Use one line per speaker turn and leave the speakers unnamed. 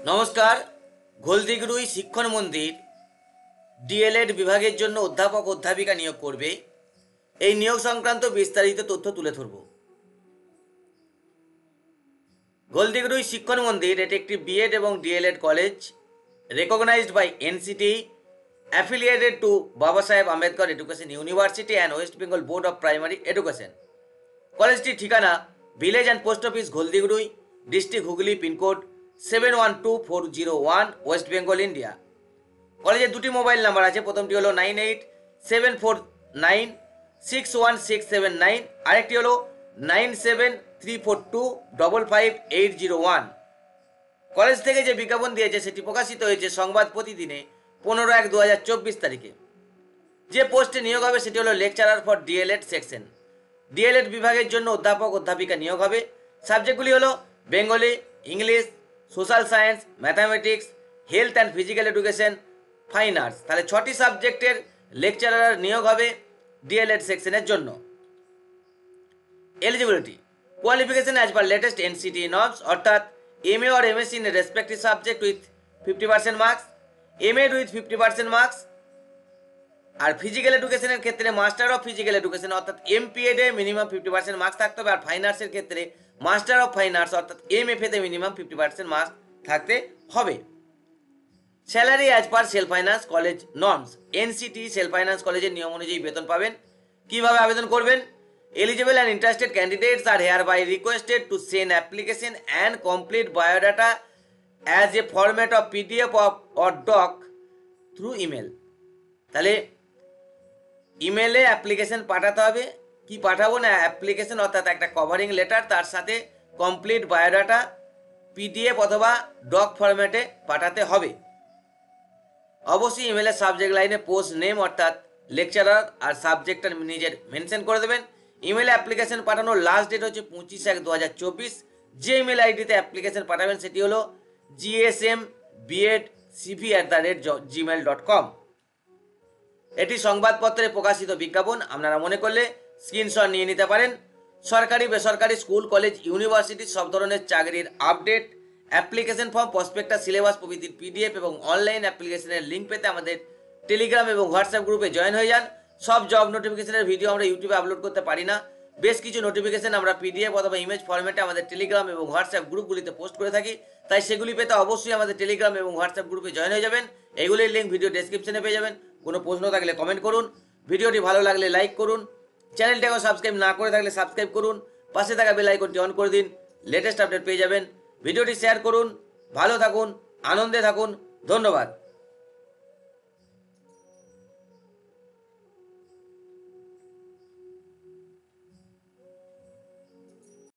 নমস্কার। গোলদিগরুই শিক্ষণ মন্দির ডিএলএড বিভাগের জন্য অধ্যাপক অধ্যাপিকা নিয়োগ করবে। এই নিয়োগ সংক্রান্ত বিস্তারিত তথ্য তুলে ধরব। গোলদিগরুই শিক্ষণ মন্দির এটি একটি বিএড এবং DElEd college, recognised by NCT, affiliated to Baba Saheb Ambedkar education university and West Bengal board of primary education. কলেজটির ঠিকানা village and post office Goldigrui, district Hooghly, pincode 712401, West Bengal, India. কলেজের দুটি মোবাইল নাম্বার আছে। প্রথমটি হলো 9874961679, আরেকটি হলো 9734255801। কলেজ থেকে যে বিজ্ঞাপন দিয়েছে সেটি প্রকাশিত হয়েছে সংবাদ প্রতিদিনে 15/1/2024 তারিখে। যে পোস্টে নিয়োগ হবে সেটি হলো lecturer for DElEd section. DElEd বিভাগের জন্য অধ্যাপক অধ্যাপিকা নিয়োগ হবে। সাবজেক্টগুলি হলো Bengali, English, social science, mathematics, health and physical education, fine arts. তাহলে 6টি সাবজেক্টের লেকচারার নিয়োগ হবে ডিএলএড সেকশনের জন্য। Eligibility qualification as per latest NCT norms, অর্থাৎ MA or MSc in respective subject with 50% marks, MEd with 50% marks. আর ফিজিক্যাল এডুকেশনের ক্ষেত্রে মাস্টার অফ ফিজিক্যাল এডুকেশন অর্থাৎ এমপিএডে মিনিমাম 50% মার্কস থাকতে হবে। আর ফাইন আর্টসের ক্ষেত্রে মাস্টার অফ ফাইন আর্টস অর্থাৎ এমএফএতে মিনিমাম 50% মার্কস থাকতে হবে। Salary as per self finance college norms, NCT self finance কলেজের নিয়ম অনুযায়ী বেতন পাবেন। কিভাবে আবেদন করবেন? Eligible and interested candidates are hereby requested to send application and complete biodata as a format of PDF or doc through email. তাহলে ইমেলে অ্যাপ্লিকেশন পাঠাতে হবে। কি পাঠাবো না, অ্যাপ্লিকেশন অর্থাৎ একটা কভারিং লেটার, তার সাথে কমপ্লিট বায়োডাটা পিডিএফ অথবা ডক ফরম্যাটে পাঠাতে হবে। অবশ্যই ইমেলের সাবজেক্ট লাইনে পোস্ট নেম অর্থাৎ লেকচারার আর সাবজেক্টটা নিজের মেনশন করে দেবেন। ইমেলে অ্যাপ্লিকেশন পাঠানোর লাস্ট ডেট হচ্ছে 25/1/2024। যে ইমেল আইডিতে অ্যাপ্লিকেশন পাঠাবেন সেটি হলো gsmbedcv@gmail.com। এটি সংবাদপত্রে প্রকাশিত বিজ্ঞাপন। আপনারা মনে করলে স্ক্রিনশট নিয়ে নিতে পারেন। সরকারি বেসরকারি স্কুল কলেজ ইউনিভার্সিটি সব ধরনের চাকরির update, application form, prospectus, syllabus প্রভৃতির পিডিএফ এবং অনলাইন অ্যাপ্লিকেশনের লিঙ্ক পেতে আমাদের টেলিগ্রাম এবং হোয়াটসঅ্যাপ গ্রুপে জয়েন হয়ে যান। সব জব নোটিফিকেশনের ভিডিও আমরা ইউটিউবে আপলোড করতে পারি না। বেশ কিছু নোটিফিকেশন আমরা পিডিএফ অথবা ইমেজ ফরম্যাটে আমাদের টেলিগ্রাম এবং হোয়াটসঅ্যাপ গ্রুপগুলিতে পোস্ট করে থাকি। তাই সেগুলি পেতে অবশ্যই আমাদের টেলিগ্রাম এবং হোয়াটসঅ্যাপ গ্রুপে জয়েন হয়ে যাবেন। এগুলির লিঙ্ক ভিডিও ডেসক্রিপশনে পেয়ে যাবেন। কোনো প্রশ্ন থাকলে কমেন্ট করুন। ভিডিওটি ভালো লাগলে লাইক করুন। চ্যানেলটাকে সাবস্ক্রাইব না করে থাকলে সাবস্ক্রাইব করুন। পাশে থাকা বেল আইকনটি অন করে দিন, লেটেস্ট আপডেট পেয়ে যাবেন। ভিডিওটি শেয়ার করুন। ভালো থাকুন, আনন্দে থাকুন। ধন্যবাদ।